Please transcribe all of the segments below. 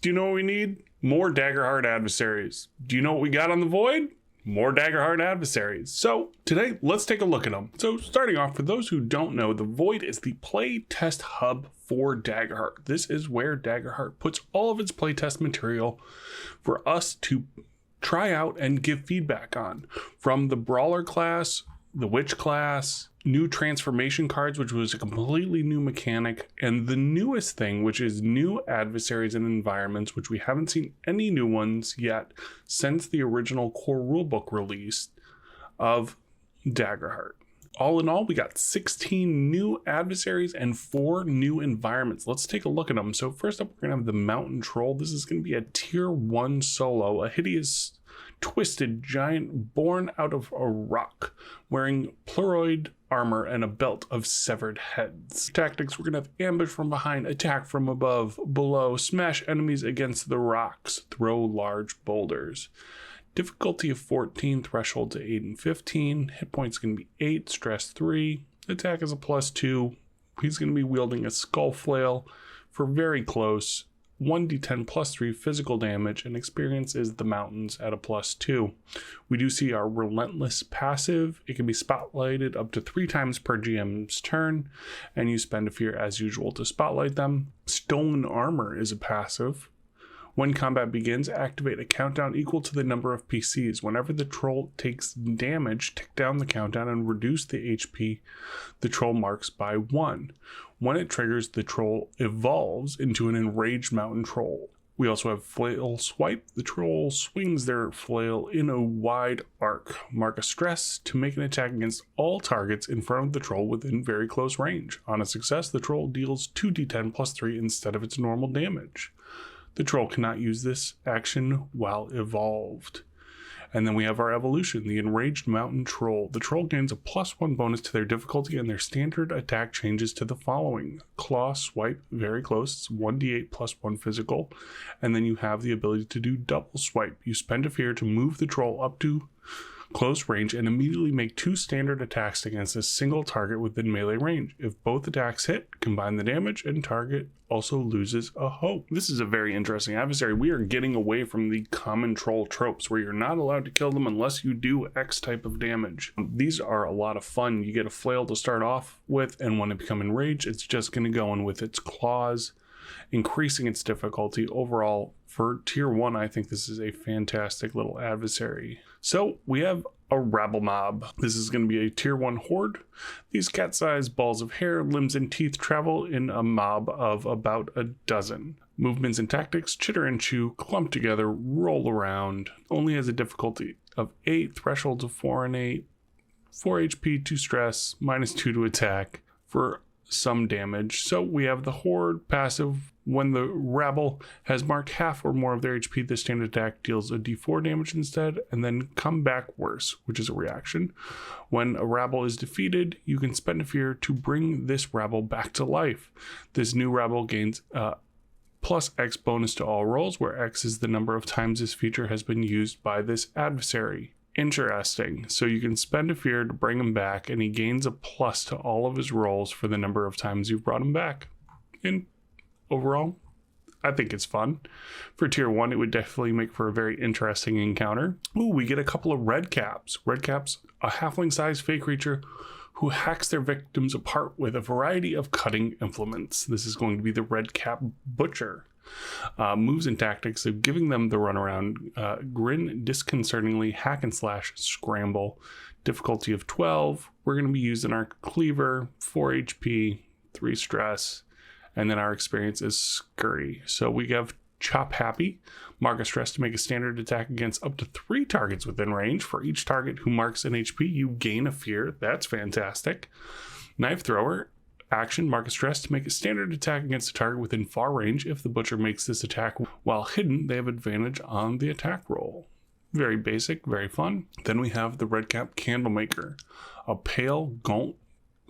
Do you know what we need? More Daggerheart Adversaries. Do you know what we got on the Void? More Daggerheart Adversaries. So today, let's take a look at them. So starting off, for those who don't know, the Void is the playtest hub for Daggerheart. This is where Daggerheart puts all of its playtest material for us to try out and give feedback on. From the Brawler class, the Witch class, new transformation cards, which was a completely new mechanic, and the newest thing, which is new adversaries and environments, which we haven't seen any new ones yet since the original core rulebook release of Daggerheart. All in all, we got 16 new adversaries and 4 new environments. Let's take a look at them. So first up, we're going to have the Mountain Troll. This is going to be a tier 1 solo, a hideous twisted giant born out of a rock, wearing pleuroid armor and a belt of severed heads. Tactics, we're going to have ambush from behind, attack from above, below, smash enemies against the rocks, throw large boulders. Difficulty of 14, threshold to 8 and 15. Hit points going to be 8, stress 3. Attack is a +2. He's going to be wielding a skull flail for very close. 1d10 +3 physical damage, and experience is the mountains at a +2. We do see our relentless passive. It can be spotlighted up to 3 times per GM's turn, and you spend a fear as usual to spotlight them. Stolen armor is a passive. When combat begins, activate a countdown equal to the number of PCs. Whenever the troll takes damage, tick down the countdown and reduce the HP the troll marks by 1. When it triggers, the troll evolves into an enraged mountain troll. We also have flail swipe. The troll swings their flail in a wide arc. Mark a stress to make an attack against all targets in front of the troll within very close range. On a success, the troll deals 2d10 +3 instead of its normal damage. The troll cannot use this action while evolved. And then we have our evolution, the Enraged Mountain Troll. The troll gains a +1 bonus to their difficulty, and their standard attack changes to the following. Claw swipe, very close, it's 1d8 +1 physical. And then you have the ability to do double swipe. You spend a fear to move the troll up to close range and immediately make 2 standard attacks against a single target within melee range. If both attacks hit, combine the damage, and target also loses a hope. This is a very interesting adversary. We are getting away from the common troll tropes where you're not allowed to kill them unless you do X type of damage. These are a lot of fun. You get a flail to start off with, and when it becomes enraged, it's just going to go in with its claws, increasing its difficulty. Overall, for tier 1, I think this is a fantastic little adversary. So we have a rabble mob. This is going to be a tier 1 horde. These cat-sized balls of hair, limbs, and teeth travel in a mob of about a dozen. Movements and tactics, chitter and chew, clump together, roll around. Only has a difficulty of 8, thresholds of 4 and 8, 4 HP, 2 stress, -2 to attack for some damage. So we have the horde passive. When the rabble has marked half or more of their HP, the standard attack deals a d4 damage instead, and then come back worse, which is a reaction. When a rabble is defeated, you can spend a fear to bring this rabble back to life. This new rabble gains +X bonus to all rolls, where X is the number of times this feature has been used by this adversary. Interesting. So you can spend a fear to bring him back, and he gains a plus to all of his rolls for the number of times you've brought him back. And overall, I think it's fun. For tier 1, it would definitely make for a very interesting encounter. Ooh, we get a couple of red caps. Red caps, a halfling-sized fey creature who hacks their victims apart with a variety of cutting implements. This is going to be the red cap butcher. Moves and tactics of giving them the runaround, grin disconcertingly, hack and slash, scramble. Difficulty of 12. We're going to be using our cleaver, 4 HP, 3 stress, and then our experience is scurry. So we have Chop Happy. Mark a stress to make a standard attack against up to 3 targets within range. For each target who marks an HP, you gain a fear. That's fantastic. Knife Thrower. Action, mark a stress to make a standard attack against a target within far range. If the butcher makes this attack while hidden, they have advantage on the attack roll. Very basic, very fun. Then we have the Red Cap Candlemaker, a pale, gaunt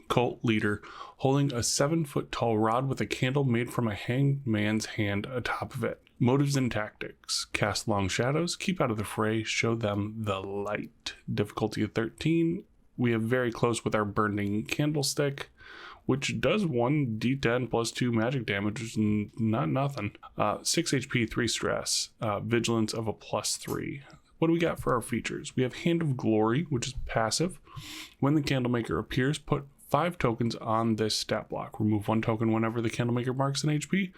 cult leader holding a 7-foot tall rod with a candle made from a hanged man's hand atop of it. Motives and tactics: cast long shadows, keep out of the fray, show them the light. Difficulty of 13. We have very close with our burning candlestick. which does 1d10 plus 2 magic damage, which is not nothing. 6 HP, 3 stress, vigilance of a +3. What do we got for our features? We have Hand of Glory, which is passive. When the Candlemaker appears, put 5 tokens on this stat block. Remove 1 token whenever the Candlemaker marks an HP.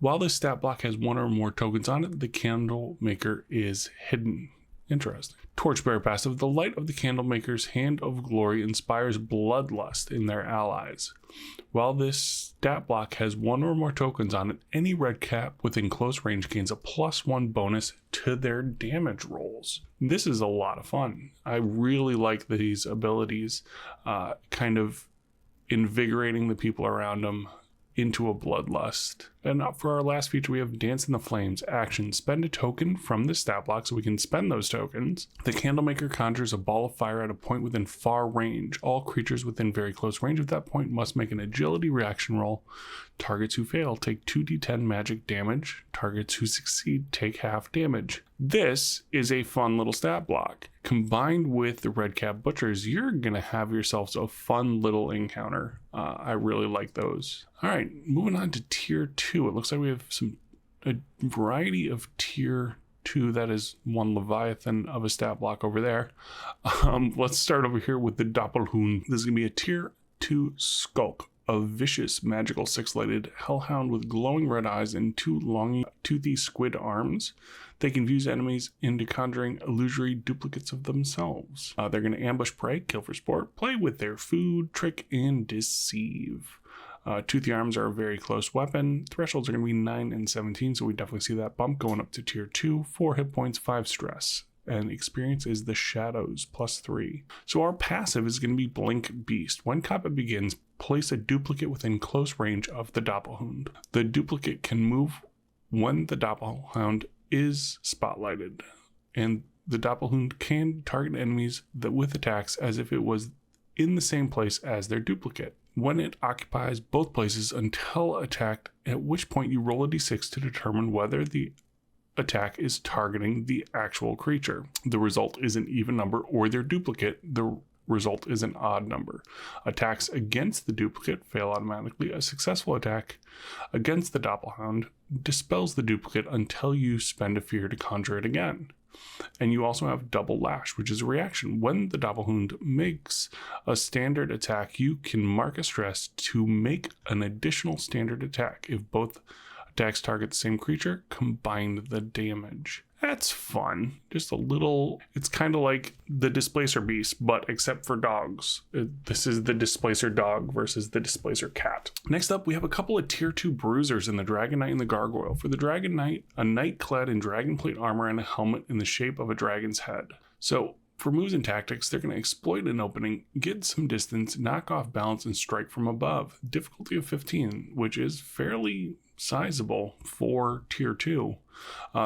While this stat block has 1 or more tokens on it, the Candlemaker is hidden. Interesting. Torchbearer passive. The light of the Candlemaker's Hand of Glory inspires bloodlust in their allies. While this stat block has 1 or more tokens on it, any red cap within close range gains a +1 bonus to their damage rolls. This is a lot of fun. I really like these abilities, kind of invigorating the people around them into a bloodlust. And for our last feature, we have Dance in the Flames. Action. Spend a token from the stat block so we can spend those tokens. The Candlemaker conjures a ball of fire at a point within far range. All creatures within very close range of that point must make an agility reaction roll. Targets who fail take 2d10 magic damage. Targets who succeed take half damage. This is a fun little stat block. Combined with the Red Cap Butchers, you're going to have yourselves a fun little encounter. I really like those. All right, moving on to Tier 2. It looks like we have a variety of Tier 2. That is one Leviathan of a stat block over there. Let's start over here with the Doppelhund. This is going to be a Tier 2 Skulk. A vicious, magical, 6-lighted hellhound with glowing red eyes and 2 long, toothy squid arms. They confuse enemies into conjuring illusory duplicates of themselves. They're going to ambush prey, kill for sport, play with their food, trick, and deceive. Toothy arms are a very close weapon. Thresholds are going to be 9 and 17, so we definitely see that bump going up to Tier 2. 4 hit points, 5 stress. And experience is the Shadows, +3. So our passive is going to be Blink Beast. When combat begins, place a duplicate within close range of the Doppelhund. The duplicate can move when the Doppelhound is spotlighted, and the Doppelhund can target enemies with attacks as if it was in the same place as their duplicate. When it occupies both places until attacked, at which point you roll a d6 to determine whether the attack is targeting the actual creature. The result is an even number, or their duplicate. The result is an odd number. Attacks against the duplicate fail automatically. A successful attack against the Doppelhound dispels the duplicate until you spend a fear to conjure it again. And you also have Double Lash, which is a reaction. When the Doppelhund makes a standard attack, you can mark a stress to make an additional standard attack. If both attacks target the same creature, combine the damage. That's fun. Just a little, it's kind of like the Displacer Beast, but except for dogs. This is the Displacer Dog versus the Displacer Cat. Next up, we have a couple of Tier 2 Bruisers in the Dragon Knight and the Gargoyle. For the Dragon Knight, a knight clad in dragon plate armor and a helmet in the shape of a dragon's head. So for moves and tactics, they're going to exploit an opening, get some distance, knock off balance, and strike from above. Difficulty of 15, which is fairly sizable for Tier 2.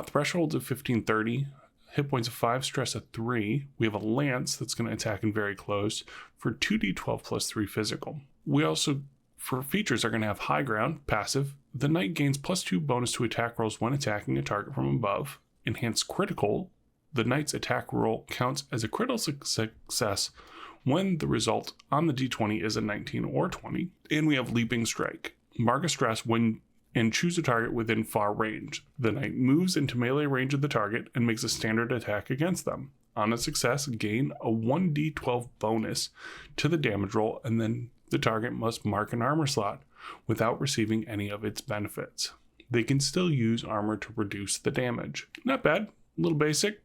Thresholds of 15-30, hit points of 5, stress of 3. We have a lance that's going to attack in very close for 2d12 plus 3 physical. We also, for features, are going to have High Ground, passive. The knight gains +2 bonus to attack rolls when attacking a target from above. Enhanced critical. The knight's attack roll counts as a critical success when the result on the d20 is a 19 or 20. And we have Leaping Strike. Mark a stress when and choose a target within far range. The knight moves into melee range of the target and makes a standard attack against them. On a success, gain a 1d12 bonus to the damage roll, and then the target must mark an armor slot without receiving any of its benefits. They can still use armor to reduce the damage. Not bad, a little basic.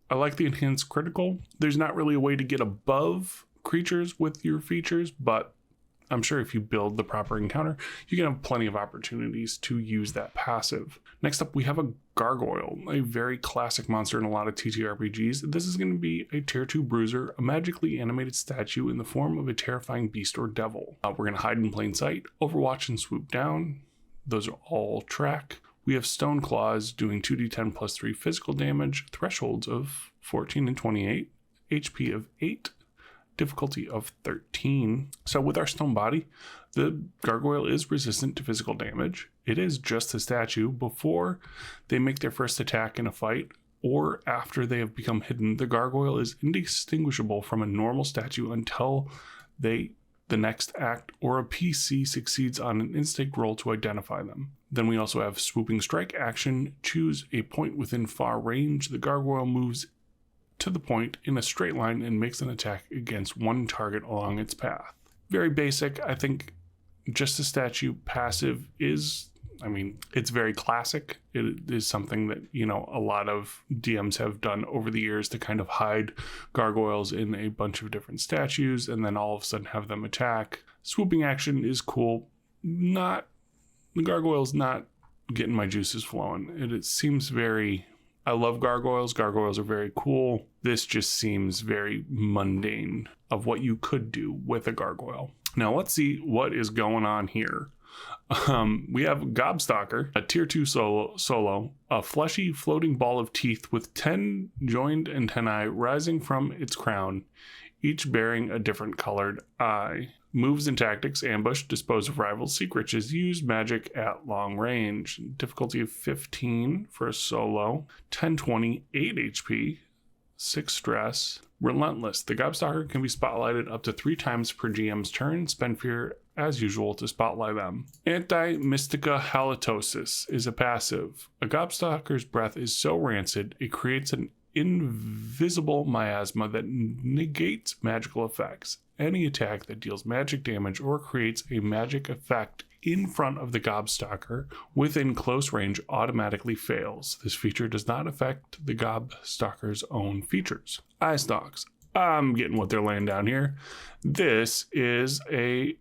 I like the enhanced critical. There's not really a way to get above creatures with your features, but I'm sure if you build the proper encounter, you can have plenty of opportunities to use that passive. Next up, we have a Gargoyle, a very classic monster in a lot of TTRPGs. This is going to be a Tier 2 Bruiser, a magically animated statue in the form of a terrifying beast or devil. We're going to hide in plain sight, overwatch, and swoop down. Those are all track. We have Stone Claws doing 2d10 plus 3 physical damage, thresholds of 14 and 28, HP of 8, difficulty of 13. So with our stone body, the Gargoyle is resistant to physical damage. It is just a statue. Before they make their first attack in a fight or after they have become hidden, the Gargoyle is indistinguishable from a normal statue until the the next act, or a PC succeeds on an instinct roll to identify them. Then we also have swooping strike action. Choose a point within far range. The gargoyle moves to the point in a straight line and makes an attack against one target along its path. Very basic. I think just a statue passive is, it's very classic. It is something that, a lot of DMs have done over the years to kind of hide gargoyles in a bunch of different statues and then all of a sudden have them attack. Swooping action is cool. The gargoyle's not getting my juices flowing. It seems very... I love gargoyles. Gargoyles are very cool. This just seems very mundane of what you could do with a gargoyle. Now let's see what is going on here. We have Gobstalker, a tier 2 solo, a fleshy floating ball of teeth with 10 joined antennae rising from its crown, each bearing a different colored eye. Moves and tactics: ambush, dispose of rivals, seek riches, use magic at long range. Difficulty of 15 for a solo, 10/20, 8 HP, 6 stress. Relentless. The Gobstalker can be spotlighted up to 3 times per GM's turn. Spend fear as usual to spotlight them. Anti-Mystica Halitosis is a passive. A Gobstalker's breath is so rancid it creates an invisible miasma that negates magical effects. Any attack that deals magic damage or creates a magic effect in front of the Gobstalker within close range automatically fails. This feature does not affect the Gobstalker's own features. Eye stalks. I'm getting what they're laying down here. This is a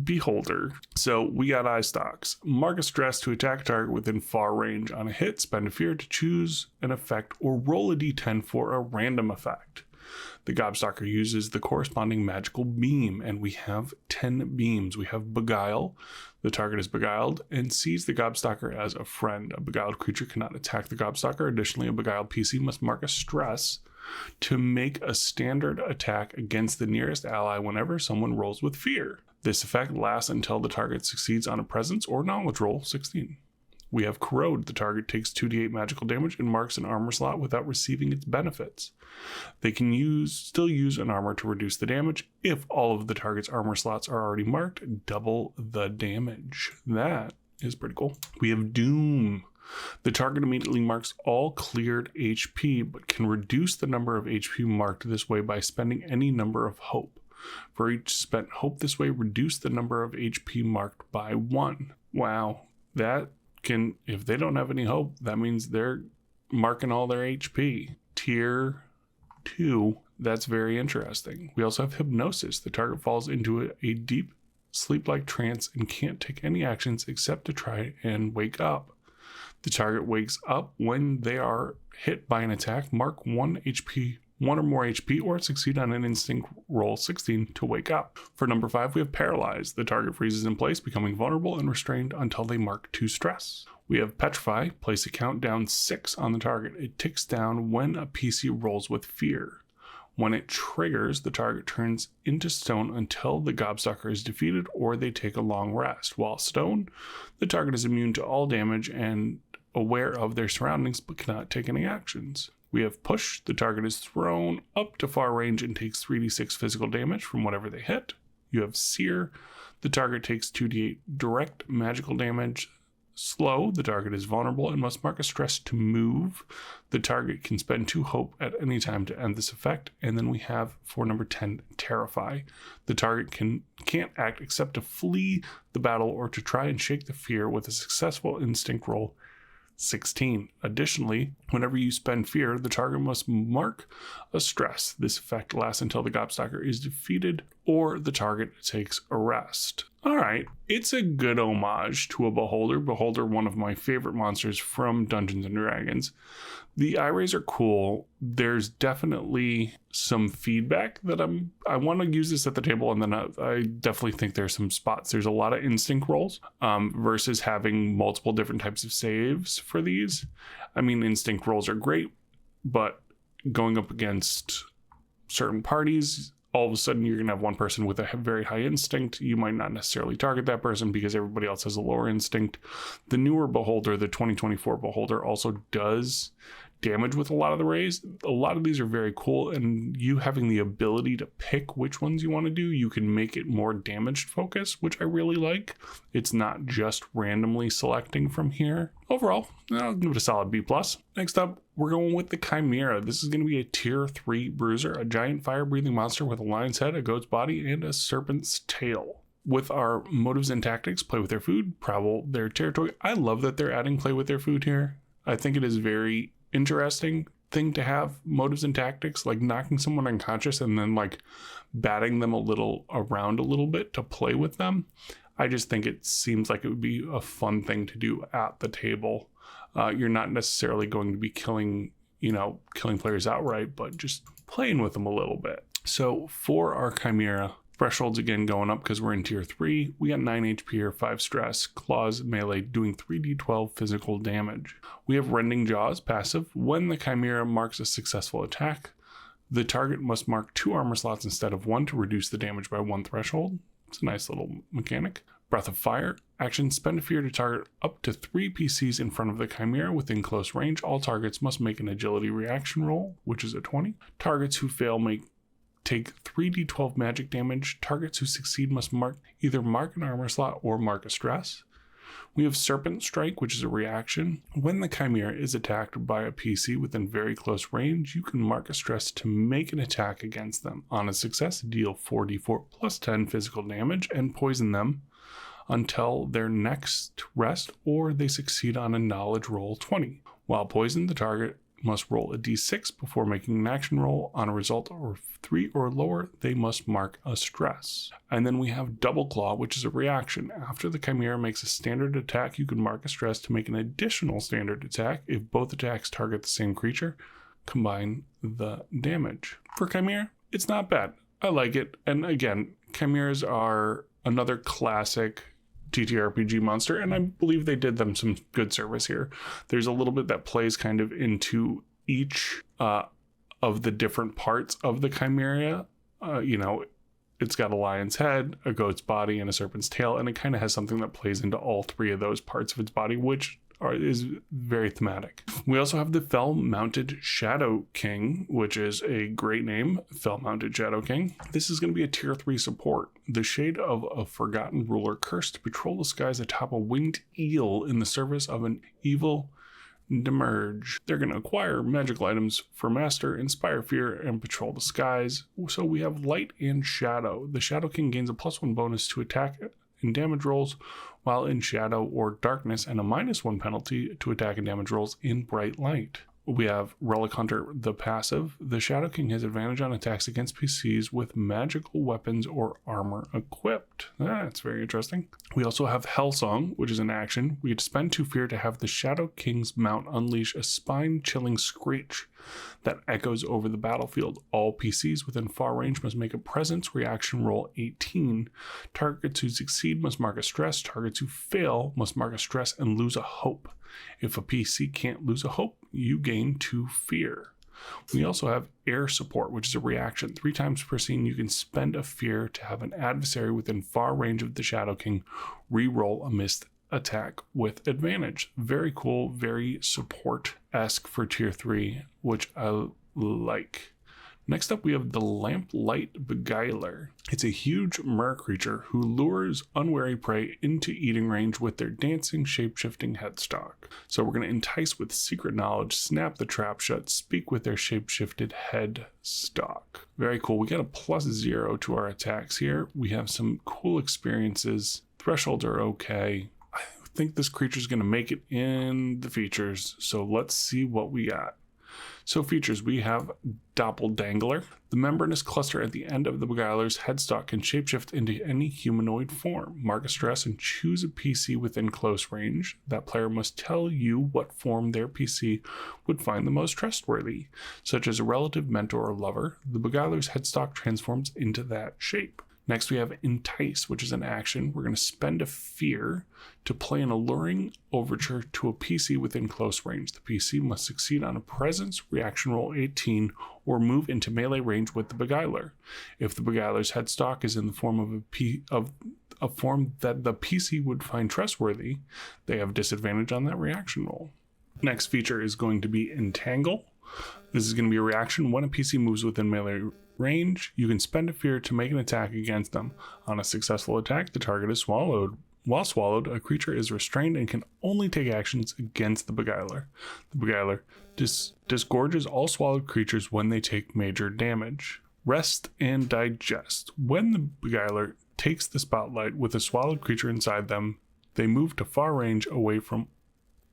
beholder. So we got eye stalks. Mark a stress to attack a target within far range. On a hit, spend a fear to choose an effect or roll a d10 for a random effect. The Gobstalker uses the corresponding magical beam, and we have 10 beams. We have Beguile. The target is beguiled and sees the Gobstalker as a friend. A beguiled creature cannot attack the Gobstalker. Additionally, a beguiled PC must mark a stress to make a standard attack against the nearest ally whenever someone rolls with fear. This effect lasts until the target succeeds on a presence or knowledge roll 16. We have Corrode. The target takes 2d8 magical damage and marks an armor slot without receiving its benefits. They can still use an armor to reduce the damage. If all of the target's armor slots are already marked, double the damage. That is pretty cool. We have Doom. The target immediately marks all cleared HP, but can reduce the number of HP marked this way by spending any number of hope. For each spent hope this way, reduce the number of HP marked by 1. Wow, that can, if they don't have any hope, that means they're marking all their HP. Tier 2, that's very interesting. We also have Hypnosis. The target falls into a deep sleep-like trance and can't take any actions except to try and wake up. The target wakes up when they are hit by an attack. Mark 1 or more HP, or succeed on an instinct roll 16 to wake up. For number 5, we have Paralyze. The target freezes in place, becoming vulnerable and restrained until they mark 2 stress. We have Petrify. Place a countdown 6 on the target. It ticks down when a PC rolls with fear. When it triggers, the target turns into stone until the Gobstalker is defeated or they take a long rest. While stone, the target is immune to all damage and aware of their surroundings but cannot take any actions. We have Push. The target is thrown up to far range and takes 3d6 physical damage from whatever they hit. You have Sear. The target takes 2d8 direct magical damage. Slow. The target is vulnerable and must mark a stress to move. The target can spend 2 hope at any time to end this effect. And then we have, for number 10, Terrify. The target can't act except to flee the battle or to try and shake the fear with a successful instinct roll 16. Additionally, whenever you spend fear, the target must mark a stress. This effect lasts until the Gobstalker is defeated or the target takes a rest. All right, it's a good homage to a Beholder. Beholder, one of my favorite monsters from Dungeons & Dragons. The eye rays are cool. There's definitely some feedback that I want to use this at the table, and then I definitely think there's some spots. There's a lot of instinct rolls versus having multiple different types of saves for these. I mean, instinct rolls are great, but going up against certain parties, all of a sudden you're going to have one person with a very high instinct. You might not necessarily target that person because everybody else has a lower instinct. The newer Beholder, the 2024 Beholder, also does damage with a lot of the rays. A lot of these are very cool, and you having the ability to pick which ones you want to do, you can make it more damage focus, which I really like. It's not just randomly selecting from here. Overall, I'll give it a solid B+. Next up, we're going with the Chimera. This is going to be a tier 3 bruiser, a giant fire-breathing monster with a lion's head, a goat's body, and a serpent's tail. With our motives and tactics, play with their food, prowl their territory. I love that they're adding play with their food here. I think it is very interesting thing to have motives and tactics, like knocking someone unconscious and then like batting them around a little bit to play with them. I just think it seems like it would be a fun thing to do at the table. You're not necessarily going to be killing players outright, but just playing with them a little bit. So for our Chimera, thresholds again going up because we're in tier 3. We got 9 HP here, 5 stress, claws, melee, doing 3d12 physical damage. We have rending jaws, passive. When the Chimera marks a successful attack, the target must mark 2 armor slots instead of 1 to reduce the damage by 1 threshold. It's a nice little mechanic. Breath of Fire. Action, spend a fear to target up to 3 PCs in front of the Chimera within close range. All targets must make an agility reaction roll, which is a 20. Targets who fail take 3d12 magic damage. Targets who succeed must either mark an armor slot or mark a stress. We have Serpent Strike, which is a reaction. When the Chimera is attacked by a PC within very close range, you can mark a stress to make an attack against them. On a success, deal 4d4 plus 10 physical damage and poison them until their next rest, or they succeed on a knowledge roll 20. While poisoned, the target must roll a d6 before making an action roll. On a result of 3 or lower, they must mark a stress. And then we have Double Claw, which is a reaction. After the Chimera makes a standard attack, you can mark a stress to make an additional standard attack. If both attacks target the same creature, combine the damage. For Chimera, it's not bad. I like it. And again, Chimeras are another classic TTRPG monster, and I believe they did them some good service here. There's a little bit that plays kind of into each of the different parts of the Chimera. It's got a lion's head, a goat's body, and a serpent's tail, and it kind of has something that plays into all 3 of those parts of its body, which is very thematic. We also have the Fell-Mounted Shadow King, which is a great name, Fell-Mounted Shadow King. This is going to be a tier 3 support. The shade of a forgotten ruler cursed to patrol the skies atop a winged eel in the service of an evil Demerge. They're going to acquire magical items for master, inspire fear, and patrol the skies. So we have Light and Shadow. The Shadow King gains a +1 bonus to attack and damage rolls while in shadow or darkness, and a -1 penalty to attack and damage rolls in bright light. We have Relic Hunter, the passive. The Shadow King has advantage on attacks against PCs with magical weapons or armor equipped. That's very interesting. We also have Hellsong, which is an action. We get to spend 2 fear to have the Shadow King's mount unleash a spine-chilling screech that echoes over the battlefield. All PCs within far range must make a presence reaction roll 18. Targets who succeed must mark a stress. Targets who fail must mark a stress and lose a hope. If a PC can't lose a hope, you gain 2 fear. We also have Air Support, which is a reaction. 3 times per scene, you can spend a fear to have an adversary within far range of the Shadow King re-roll a missed attack with advantage. Very cool, very support-esque for tier 3, which I like. Next up, we have the Lamplight Beguiler. It's a huge mer creature who lures unwary prey into eating range with their dancing, shape-shifting headstock. So we're going to entice with secret knowledge, snap the trap shut, speak with their shape-shifted headstock. Very cool. We got a +0 to our attacks here. We have some cool experiences. Thresholds are okay. I think this creature is going to make it in the features. So let's see what we got. So features, we have Doppeldangler. The membranous cluster at the end of the Beguiler's headstock can shapeshift into any humanoid form. Mark a stress and choose a PC within close range. That player must tell you what form their PC would find the most trustworthy, such as a relative, mentor, or lover. The Beguiler's headstock transforms into that shape. Next, we have Entice, which is an action. We're going to spend a fear to play an alluring overture to a PC within close range. The PC must succeed on a presence reaction roll 18 or move into melee range with the Beguiler. If the Beguiler's headstock is in the form of a form that the PC would find trustworthy, they have disadvantage on that reaction roll. Next feature is going to be Entangle. This is going to be a reaction when a PC moves within melee range. You can spend a fear to make an attack against them. On a successful attack, the target is swallowed. While swallowed, a creature is restrained and can only take actions against the Beguiler. The Beguiler disgorges all swallowed creatures when they take major damage. Rest and Digest. When the Beguiler takes the spotlight with a swallowed creature inside them, they move to far range away from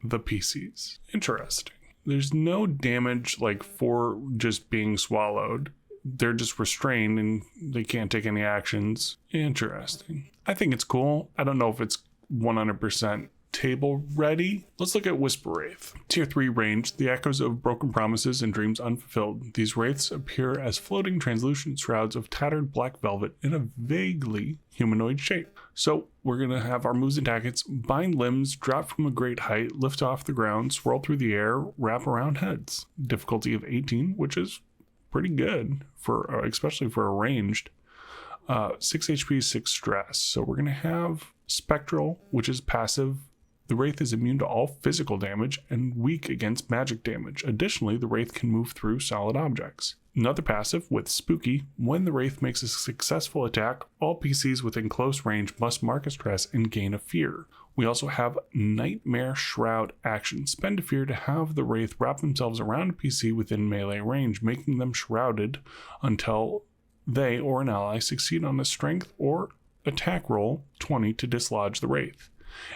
the PCs. Interesting. There's no damage like for just being swallowed. They're just restrained and they can't take any actions. Interesting. I think it's cool. I don't know if it's 100% table ready. Let's look at Whisper Wraith. Tier 3 range, the echoes of broken promises and dreams unfulfilled. These wraiths appear as floating translucent shrouds of tattered black velvet in a vaguely humanoid shape. So we're going to have our moves and tactics: bind limbs, drop from a great height, lift off the ground, swirl through the air, wrap around heads. Difficulty of 18, which is pretty good for especially for a ranged. 6 HP, 6 stress. So we're going to have Spectral, which is passive. The Wraith is immune to all physical damage and weak against magic damage. Additionally, the Wraith can move through solid objects. Another passive with Spooky. When the Wraith makes a successful attack, all PCs within close range must mark a stress and gain a fear. We also have Nightmare Shroud action. Spend a fear to have the Wraith wrap themselves around a PC within melee range, making them shrouded until they or an ally succeed on a strength or attack roll 20 to dislodge the Wraith.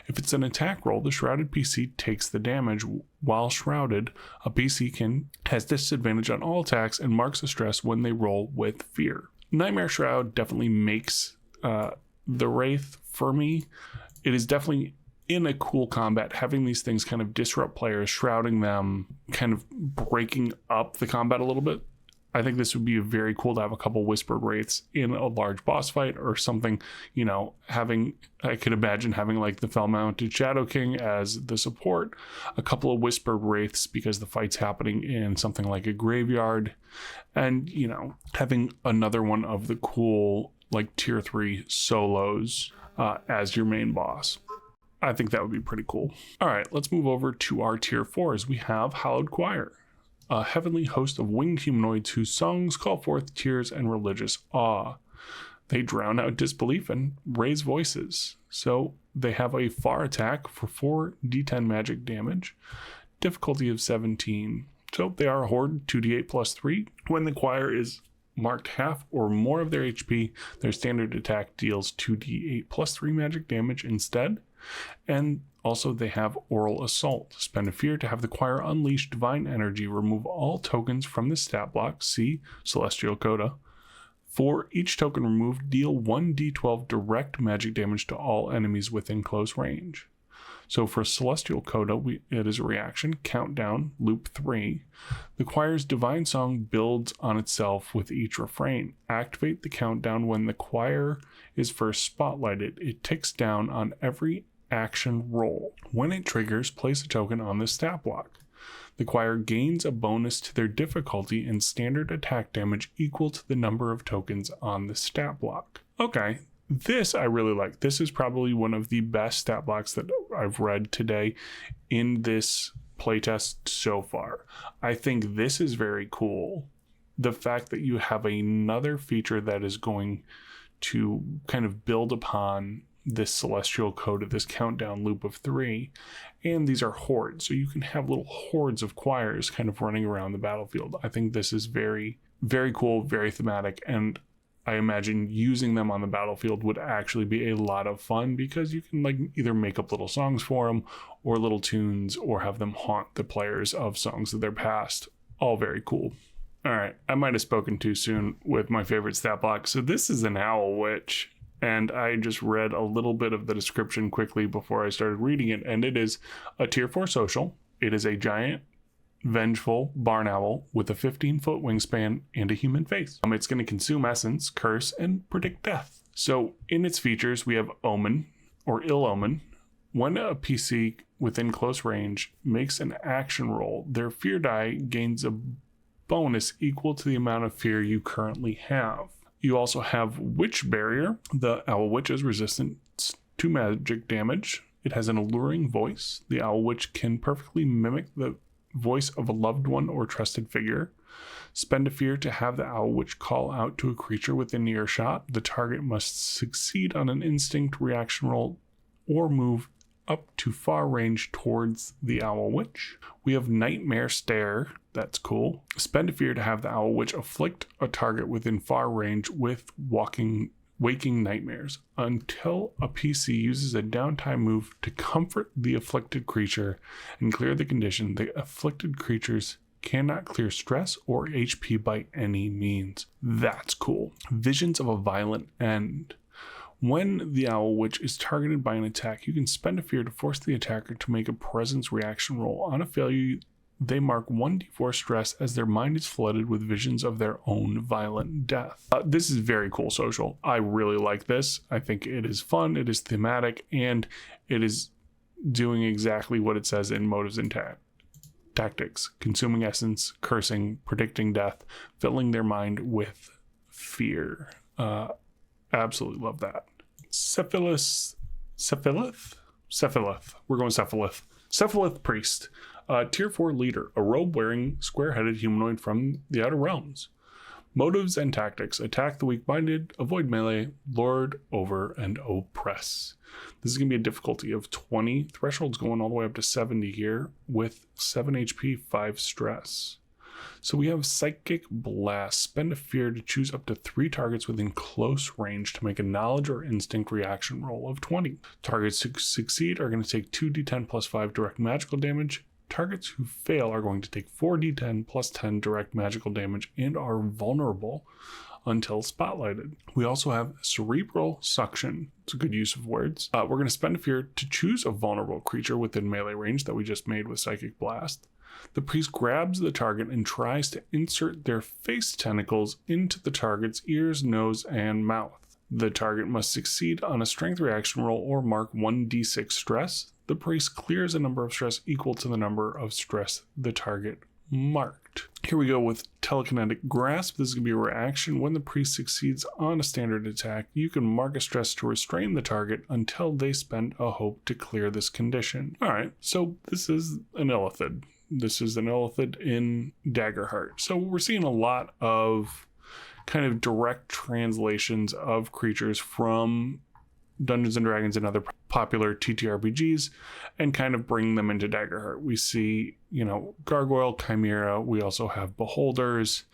If it's an attack roll, the shrouded PC takes the damage. While shrouded, a PC has disadvantage on all attacks and marks a stress when they roll with fear. Nightmare Shroud definitely makes the Wraith, for me, it is definitely in a cool combat, having these things kind of disrupt players, shrouding them, kind of breaking up the combat a little bit. I think this would be very cool to have a couple Whispered Wraiths in a large boss fight or something, you know, I could imagine having like the Fell-Mounted Shadow King as the support, a couple of Whispered Wraiths because the fight's happening in something like a graveyard, and, you know, having another one of the cool like tier 3 solos as your main boss. I think that would be pretty cool. All right, let's move over to our tier 4s. We have Hallowed Choir, a heavenly host of winged humanoids whose songs call forth tears and religious awe. They drown out disbelief and raise voices. So they have a far attack for 4d10 magic damage, difficulty of 17. So they are a horde, 2d8 plus 3. When the choir is marked half or more of their HP, their standard attack deals 2d8 plus 3 magic damage instead. And also they have Oral Assault. Spend a fear to have the choir unleash divine energy. Remove all tokens from the stat block. See Celestial Coda. For each token removed, deal 1d12 direct magic damage to all enemies within close range. So for Celestial Coda, it is a reaction, countdown, loop 3. The choir's divine song builds on itself with each refrain. Activate the countdown when the choir is first spotlighted. It ticks down on every action roll. When it triggers, place a token on the stat block. The choir gains a bonus to their difficulty and standard attack damage equal to the number of tokens on the stat block. Okay, this I really like. This is probably one of the best stat blocks that I've read today in this playtest so far. I think this is very cool. The fact that you have another feature that is going to kind of build upon this Celestial Coda, this countdown loop of 3, and these are hordes, so you can have little hordes of choirs kind of running around the battlefield. I think this is very, very cool, very thematic, and I imagine using them on the battlefield would actually be a lot of fun because you can like either make up little songs for them or little tunes or have them haunt the players of songs of their past. All very cool. All right, I might have spoken too soon with my favorite stat block. So this is an Owl Witch, and I just read a little bit of the description quickly before I started reading it, and it is a tier 4 social. It is a giant, vengeful barn owl with a 15-foot wingspan and a human face. It's going to consume essence, curse, and predict death. So in its features, we have Omen, or Ill Omen. When a PC within close range makes an action roll, their fear die gains a bonus equal to the amount of fear you currently have. You also have Witch Barrier. The Owl Witch is resistant to magic damage. It has an alluring voice. The owl witch can perfectly mimic the voice of a loved one or trusted figure. Spend a fear to have the owl witch call out to a creature within earshot. The target must succeed on an instinct reaction roll or move up to far range towards the owl witch. We have Nightmare Stare. That's cool. Spend a fear to have the owl witch afflict a target within far range with waking nightmares. Until a PC uses a downtime move to comfort the afflicted creature and clear the condition, the afflicted creatures cannot clear stress or HP by any means. That's cool. Visions of a Violent End. When the owl witch is targeted by an attack, you can spend a fear to force the attacker to make a presence reaction roll. On a failure, they mark 1d4 stress as their mind is flooded with visions of their own violent death. This is very cool social. I really like this. I think it is fun, it is thematic, and it is doing exactly what it says in Motives and Tactics. Consuming essence, cursing, predicting death, filling their mind with fear. Absolutely love that. Cephalith. We're going Cephalith. Cephalith Priest. Tier 4 leader, a robe-wearing, square-headed humanoid from the Outer Realms. Motives and Tactics. Attack the weak-minded, avoid melee, lord over, and oppress. This is going to be a difficulty of 20. Threshold's going all the way up to 70 here with 7 HP, 5 stress. So we have Psychic Blast. Spend a fear to choose up to 3 targets within close range to make a knowledge or instinct reaction roll of 20. Targets who succeed are going to take 2d10 plus 5 direct magical damage. Targets who fail are going to take 4d10 plus 10 direct magical damage and are vulnerable until spotlighted. We also have Cerebral Suction. It's a good use of words. We're going to spend a fear to choose a vulnerable creature within melee range that we just made with Psychic Blast. The priest grabs the target and tries to insert their face tentacles into the target's ears, nose, and mouth. The target must succeed on a strength reaction roll or mark 1d6 stress. The priest clears a number of stress equal to the number of stress the target marked. Here we go with Telekinetic Grasp. This is going to be a reaction. When the priest succeeds on a standard attack, you can mark a stress to restrain the target until they spend a hope to clear this condition. Alright, so this is an Illithid. This is an Illithid in Daggerheart. So we're seeing a lot of kind of direct translations of creatures from Dungeons and Dragons and other popular TTRPGs and kind of bring them into Daggerheart. We see, Gargoyle, Chimera, we also have Beholders,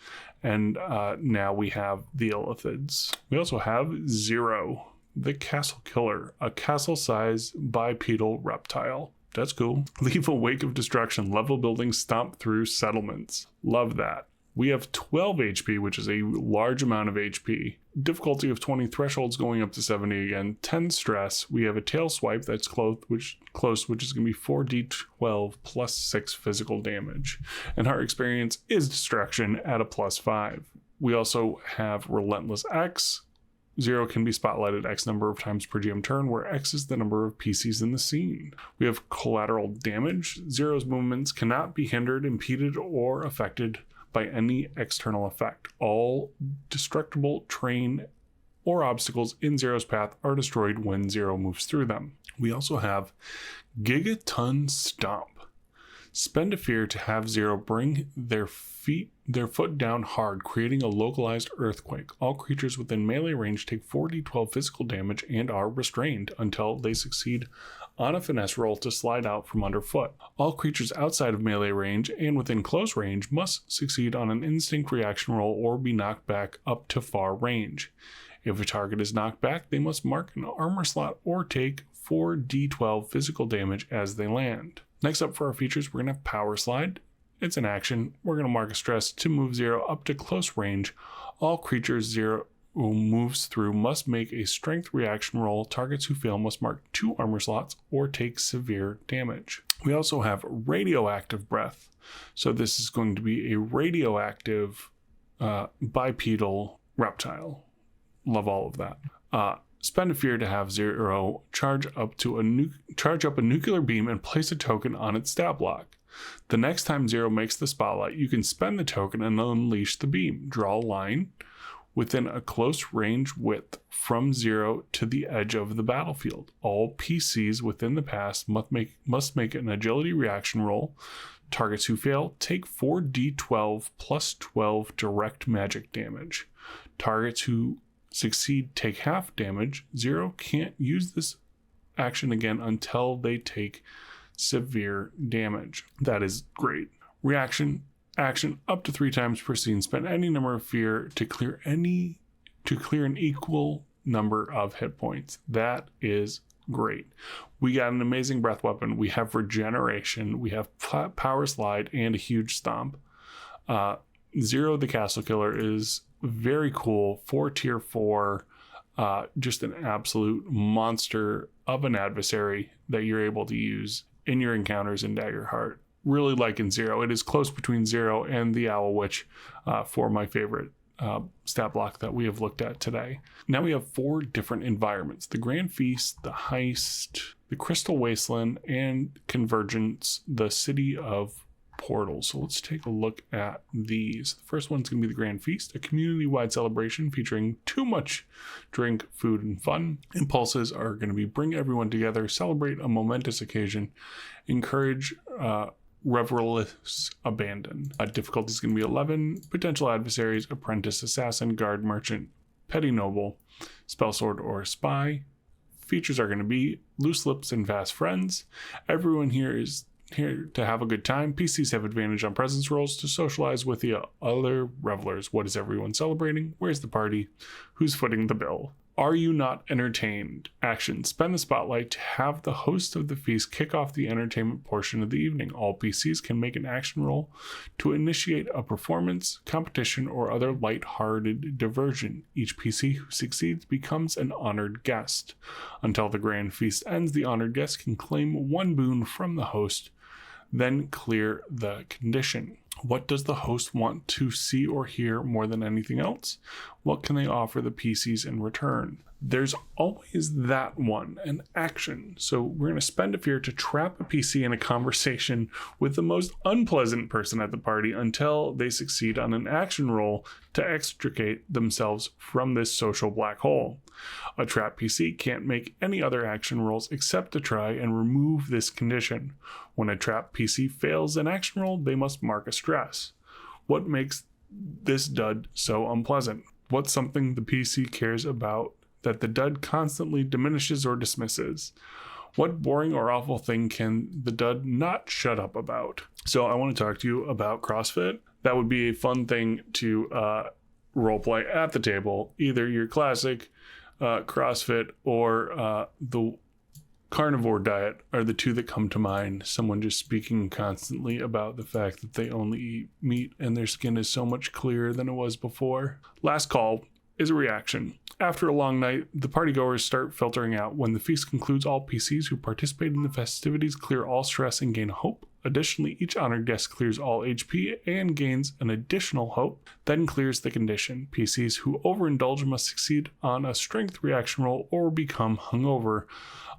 and now we have the Illithids. We also have Zero, the Castle Killer, a castle-sized bipedal reptile. That's cool. Leave a wake of destruction, level buildings, stomp through settlements. Love that. We have 12 HP, which is a large amount of HP. Difficulty of 20, thresholds going up to 70 again. 10 stress. We have a tail swipe that's close, which is going to be 4d12 plus 6 physical damage. And our experience is distraction at a plus 5. We also have Relentless X. Zero can be spotlighted X number of times per GM turn, where X is the number of PCs in the scene. We have Collateral Damage. Zero's movements cannot be hindered, impeded, or affected by any external effect. All destructible terrain or obstacles in Zero's path are destroyed when Zero moves through them. We also have Gigaton Stomp. Spend a fear to have Zero bring their foot down hard, creating a localized earthquake. All creatures within melee range take 4d12 physical damage and are restrained until they succeed on a finesse roll to slide out from underfoot. All creatures outside of melee range and within close range must succeed on an instinct reaction roll or be knocked back up to far range. If a target is knocked back, they must mark an armor slot or take 4d12 physical damage as they land. Next up for our features, we're going to have Power Slide. It's an action. We're going to mark a stress to move Zero up to close range. All creatures Zero who moves through must make a strength reaction roll. Targets who fail must mark 2 armor slots or take severe damage. We also have Radioactive Breath. So this is going to be a radioactive bipedal reptile. Love all of that. Spend a fear to have Zero charge up a nuclear beam and place a token on its stat block. The next time Zero makes the spotlight, you can spend the token and unleash the beam. Draw a line within a close range width from 0 to the edge of the battlefield. All PCs within the pass must make an agility reaction roll. Targets who fail take 4d12 plus 12 direct magic damage. Targets who succeed take half damage. 0 can't use this action again until they take severe damage. That is great. Reaction action up to 3 times per scene. Spend any number of fear to clear an equal number of hit points. That is great. We got an amazing breath weapon. We have regeneration. We have power slide and a huge stomp. 0, the castle killer, is very cool. 4 tier 4. Just an absolute monster of an adversary that you're able to use in your encounters in Daggerheart. Really liking 0. It is close between 0 and the Owl Witch for my favorite stat block that we have looked at today. Now we have 4 different environments: the Grand Feast, the Heist, the Crystal Wasteland, and Convergence, the City of Portals. So let's take a look at these. The first one's going to be the Grand Feast, a community-wide celebration featuring too much drink, food, and fun. Impulses are going to be bring everyone together, celebrate a momentous occasion, encourage revelous abandon. Difficulty is going to be 11. Potential adversaries: apprentice, assassin, guard, merchant, petty noble, spell sword, or spy. Features are going to be loose lips and fast friends. Everyone here is here to have a good time. PCs have advantage on presence rolls to socialize with the other revelers. What is everyone celebrating? Where's the party? Who's footing the bill? Are you not entertained? Action: spend the spotlight to have the host of the feast kick off the entertainment portion of the evening. All PCs can make an action roll to initiate a performance, competition, or other light-hearted diversion. Each PC who succeeds becomes an honored guest. Until the grand feast ends, the honored guest can claim 1 boon from the host, then clear the condition. What does the host want to see or hear more than anything else? What can they offer the PCs in return? There's always that one, an action. So we're going to spend a fear to trap a PC in a conversation with the most unpleasant person at the party until they succeed on an action roll to extricate themselves from this social black hole. A trap PC can't make any other action rolls except to try and remove this condition. When a trap PC fails an action roll, they must mark a stress. What makes this dud so unpleasant? What's something the PC cares about that the dud constantly diminishes or dismisses? What boring or awful thing can the dud not shut up about? So I want to talk to you about CrossFit. That would be a fun thing to roleplay at the table. Either your classic CrossFit or the carnivore diet are the 2 that come to mind. Someone just speaking constantly about the fact that they only eat meat and their skin is so much clearer than it was before. Last call is a reaction. After a long night, the partygoers start filtering out. When the feast concludes, all PCs who participate in the festivities clear all stress and gain hope. Additionally, each honored guest clears all HP and gains an additional hope, then clears the condition. PCs who overindulge must succeed on a strength reaction roll or become hungover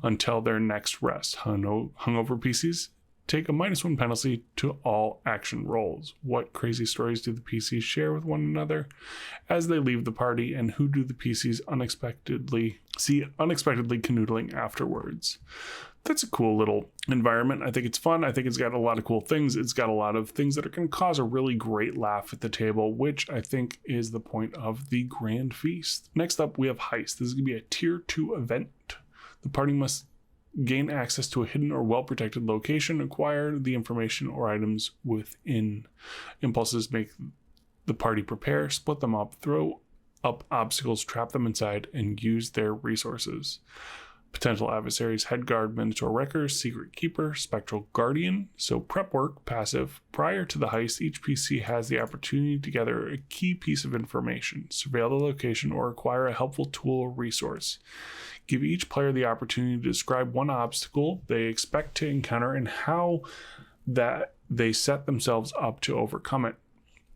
until their next rest. Hungover PCs take a -1 penalty to all action rolls. What crazy stories do the PCs share with one another as they leave the party, and who do the PCs unexpectedly canoodling afterwards? That's a cool little environment. I think it's fun. I think it's got a lot of cool things. It's got a lot of things that are going to cause a really great laugh at the table, which I think is the point of the Grand Feast. Next up, we have Heist. This is going to be a tier 2 event. The party must gain access to a hidden or well-protected location, acquire the information or items within. Impulses make the party prepare, split them up, throw up obstacles, trap them inside, and use their resources. Potential adversaries: Head Guard, Minotaur Wrecker, Secret Keeper, Spectral Guardian. So prep work, passive. Prior to the heist, each PC has the opportunity to gather a key piece of information, surveil the location, or acquire a helpful tool or resource. Give each player the opportunity to describe one obstacle they expect to encounter and how that they set themselves up to overcome it.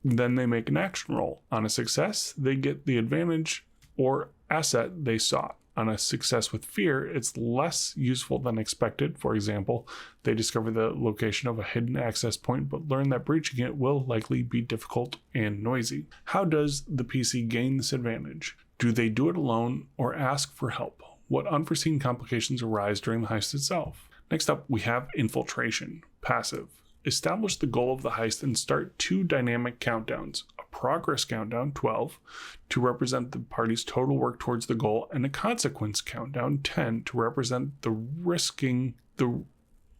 Then they make an action roll. On a success, they get the advantage or asset they sought. on a success with fear, it's less useful than expected. For example, they discover the location of a hidden access point, but learn that breaching it will likely be difficult and noisy. How does the PC gain this advantage? Do they do it alone or ask for help? What unforeseen complications arise during the heist itself? Next up, we have infiltration, passive. Establish the goal of the heist and start 2 dynamic countdowns. Progress countdown 12 to represent the party's total work towards the goal, and a consequence countdown 10 to represent the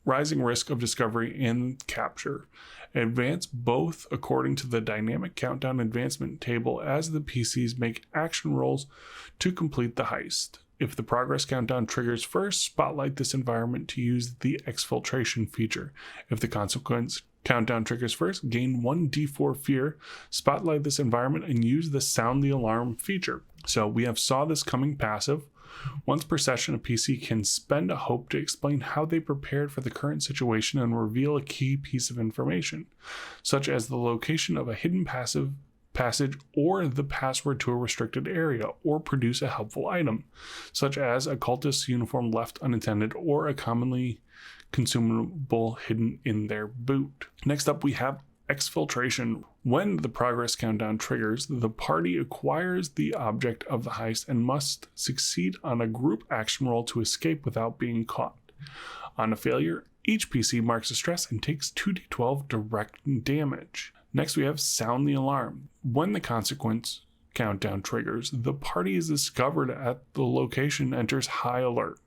rising risk of discovery and capture. Advance both according to the dynamic countdown advancement table as the PCs make action rolls to complete the heist. If the progress countdown triggers first, spotlight this environment to use the exfiltration feature. If the consequence countdown triggers first, gain 1d4 fear, spotlight this environment, and use the sound the alarm feature. So we have saw this coming passive. Once per session, a PC can spend a hope to explain how they prepared for the current situation and reveal a key piece of information, such as the location of a hidden passage or the password to a restricted area, or produce a helpful item, such as a cultist's uniform left unattended or a commonly consumable hidden in their boot. Next up, we have exfiltration. When the progress countdown triggers, the party acquires the object of the heist and must succeed on a group action roll to escape without being caught. On a failure, each PC marks a stress and takes 2d12 direct damage. Next, we have sound the alarm. When the consequence countdown triggers, the party is discovered at the location enters high alert.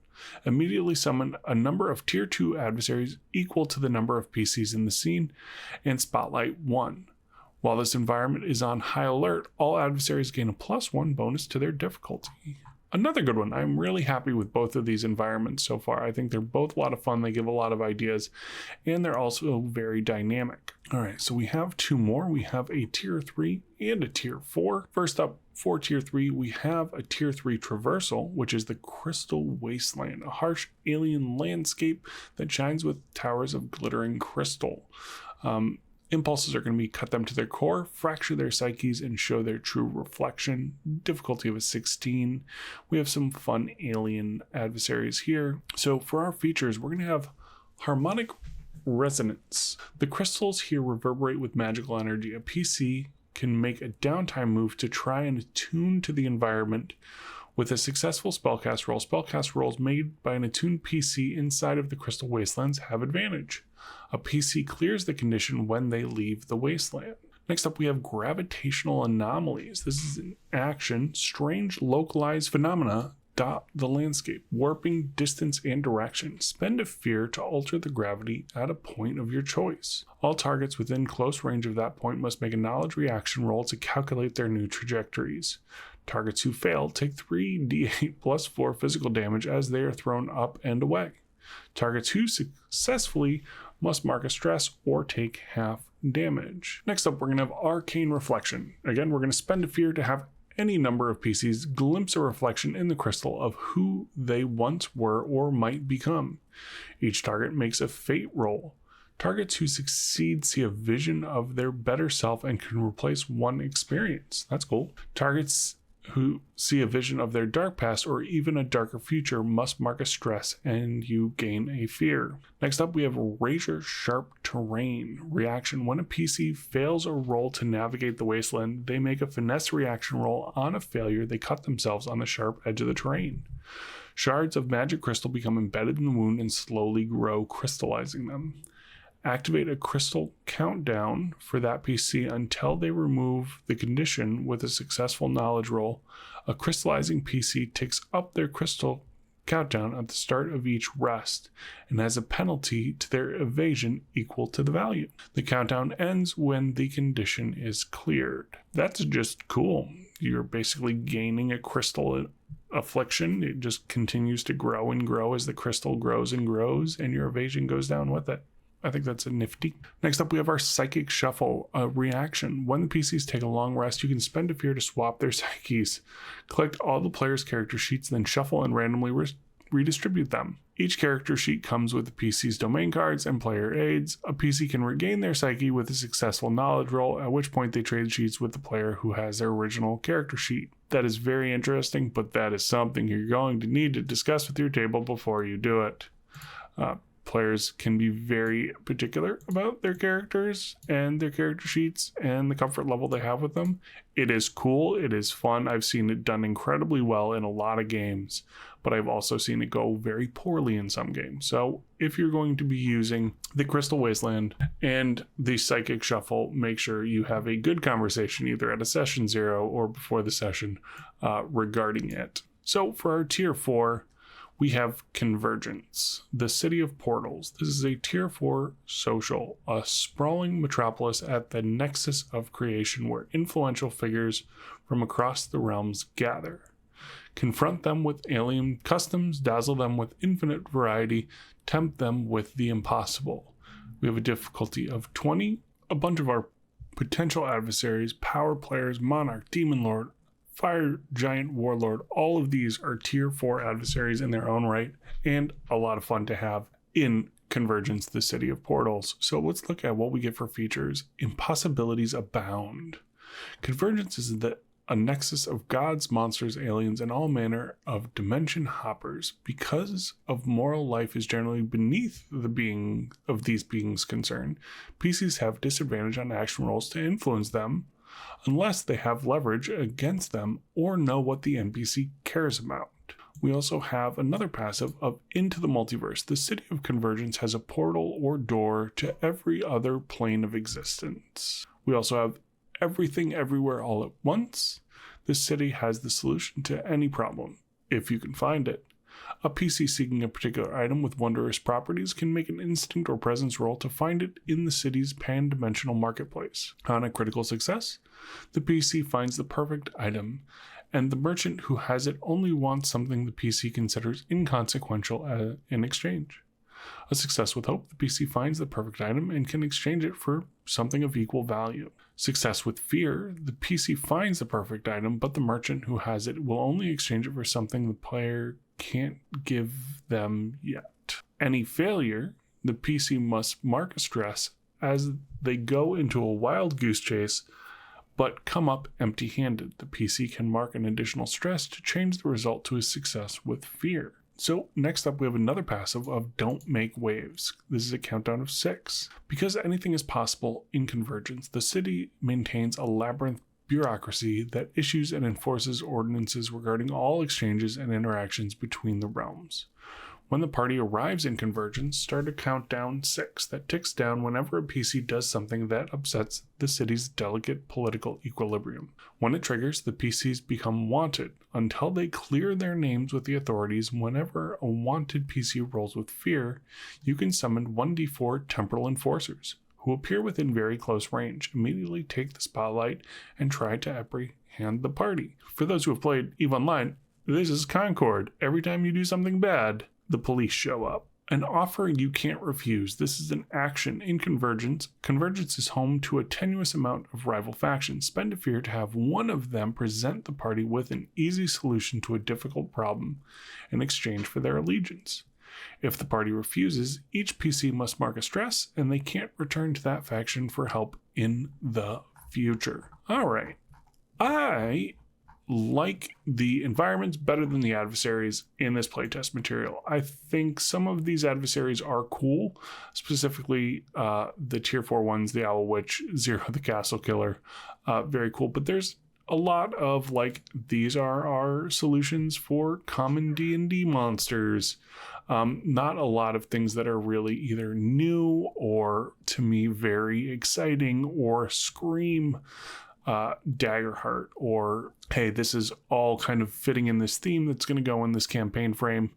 Immediately summon a number of tier 2 adversaries equal to the number of PCs in the scene and spotlight 1. While this environment is on high alert, all adversaries gain a +1 bonus to their difficulty. Another good one. I'm really happy with both of these environments so far. I think they're both a lot of fun. They give a lot of ideas, and they're also very dynamic. All right, so we have 2 more. We have a tier 3 and a tier 4. First up, for tier 3, we have a tier 3 traversal, which is the Crystal Wasteland, a harsh alien landscape that shines with towers of glittering crystal. Impulses are going to be cut them to their core, fracture their psyches, and show their true reflection. Difficulty of a 16. We have some fun alien adversaries here. So for our features, we're going to have harmonic resonance. The crystals here reverberate with magical energy. A PC can make a downtime move to try and attune to the environment. With a successful spellcast roll, spellcast rolls made by an attuned PC inside of the Crystal Wastelands have advantage. A PC clears the condition when they leave the wasteland. Next up, we have gravitational anomalies. This is an action. Strange localized phenomena dot the landscape, warping distance and direction. Spend a fear to alter the gravity at a point of your choice. All targets within close range of that point must make a knowledge reaction roll to calculate their new trajectories. Targets who fail take 3d8 plus 4 physical damage as they are thrown up and away. Targets who successfully must mark a stress or take half damage. Next up, we're going to have Arcane Reflection. Again, we're going to spend a fear to have any number of PCs glimpse a reflection in the crystal of who they once were or might become. Each target makes a fate roll. Targets who succeed see a vision of their better self and can replace one experience. That's cool. Targets who see a vision of their dark past or even a darker future must mark a stress and you gain a fear. Next up, we have razor sharp terrain reaction. When a PC fails a roll to navigate the wasteland, they make a finesse reaction roll. On a failure, they cut themselves on the sharp edge of the terrain. Shards of magic crystal become embedded in the wound and slowly grow, crystallizing them. Activate a crystal countdown for that PC until they remove the condition with a successful knowledge roll. A crystallizing PC ticks up their crystal countdown at the start of each rest and has a penalty to their evasion equal to the value. The countdown ends when the condition is cleared. That's just cool. You're basically gaining a crystal affliction. It just continues to grow and grow as the crystal grows and grows, and your evasion goes down with it. I think that's a nifty. Next up, we have our Psychic Shuffle reaction. When the PCs take a long rest, you can spend a fear to swap their psyches. Collect all the players' character sheets, then shuffle and randomly redistribute them. Each character sheet comes with the PC's domain cards and player aids. A PC can regain their psyche with a successful knowledge roll, at which point they trade sheets with the player who has their original character sheet. That is very interesting, but that is something you're going to need to discuss with your table before you do it. Players can be very particular about their characters and their character sheets and the comfort level they have with them. It is cool. It is fun. I've seen it done incredibly well in a lot of games, but I've also seen it go very poorly in some games. So if you're going to be using the Crystal Wasteland and the Psychic Shuffle, make sure you have a good conversation either at a session 0 or before the session regarding it. So for our tier 4, we have Convergence, the City of Portals. This is a tier 4 social, a sprawling metropolis at the nexus of creation where influential figures from across the realms gather. Confront them with alien customs, dazzle them with infinite variety, tempt them with the impossible. We have a difficulty of 20. A bunch of our potential adversaries, power players, monarch, demon lord, fire giant, warlord, all of these are tier 4 adversaries in their own right, and a lot of fun to have in Convergence, the City of Portals. So let's look at what we get for features. Impossibilities abound. Convergence is a nexus of gods, monsters, aliens, and all manner of dimension hoppers. Because of moral life is generally beneath the being of these beings concerned, PCs have disadvantage on action rolls to influence them, unless they have leverage against them or know what the NPC cares about. We also have another passive of Into the Multiverse. The City of Convergence has a portal or door to every other plane of existence. We also have Everything Everywhere All at Once. This city has the solution to any problem, if you can find it. A PC seeking a particular item with wondrous properties can make an instinct or presence roll to find it in the city's pan-dimensional marketplace. On a critical success, the PC finds the perfect item, and the merchant who has it only wants something the PC considers inconsequential in exchange. A success with hope, the PC finds the perfect item and can exchange it for something of equal value. Success with fear, the PC finds the perfect item, but the merchant who has it will only exchange it for something the player can't give them yet. Any failure, the PC must mark a stress as they go into a wild goose chase, but come up empty-handed. The PC can mark an additional stress to change the result to a success with fear. So next up we have another passive of Don't Make Waves. This is a countdown of 6. Because anything is possible in Convergence, the city maintains a labyrinth bureaucracy that issues and enforces ordinances regarding all exchanges and interactions between the realms. When the party arrives in Convergence, start a countdown 6 that ticks down whenever a PC does something that upsets the city's delicate political equilibrium. When it triggers, the PCs become wanted until they clear their names with the authorities. Whenever a wanted PC rolls with fear, you can summon 1d4 temporal enforcers, who appear within very close range, immediately take the spotlight, and try to apprehend the party. For those who have played EVE Online, this is Concord. Every time you do something bad, the police show up. An offer you can't refuse. This is an action in Convergence. Convergence is home to a tenuous amount of rival factions. Spend a fear to have one of them present the party with an easy solution to a difficult problem in exchange for their allegiance. If the party refuses, each PC must mark a stress, and they can't return to that faction for help in the future. All right. I like the environments better than the adversaries in this playtest material. I think some of these adversaries are cool, specifically the tier 4 ones, the Owl Witch, Zero the Castle Killer, very cool. But there's a lot of like, these are our solutions for common D&D monsters. Not a lot of things that are really either new or, to me, very exciting or scream Daggerheart, or hey, this is all kind of fitting in this theme that's going to go in this campaign frame.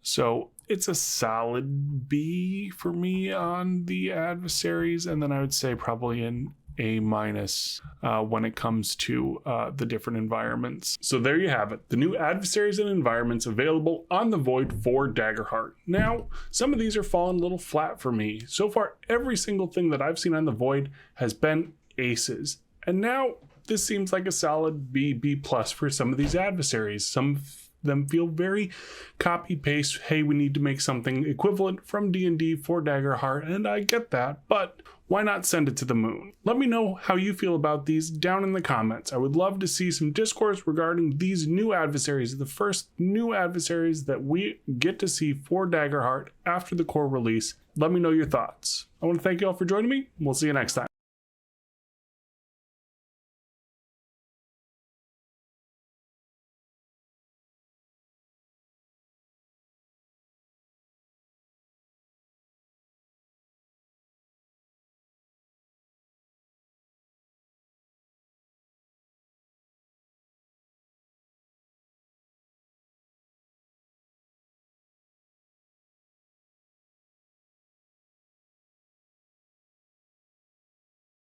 So it's a solid B for me on the adversaries, and then I would say probably an A- when it comes to the different environments. So there you have it, the new adversaries and environments available on the Void for Daggerheart. Now, some of these are falling a little flat for me. So far, every single thing that I've seen on the Void has been aces. And now this seems like a solid B+ for some of these adversaries. Some of them feel very copy-paste. Hey, we need to make something equivalent from D&D for Daggerheart, and I get that, but why not send it to the moon? Let me know how you feel about these down in the comments. I would love to see some discourse regarding these new adversaries, the first new adversaries that we get to see for Daggerheart after the core release. Let me know your thoughts. I want to thank you all for joining me. We'll see you next time.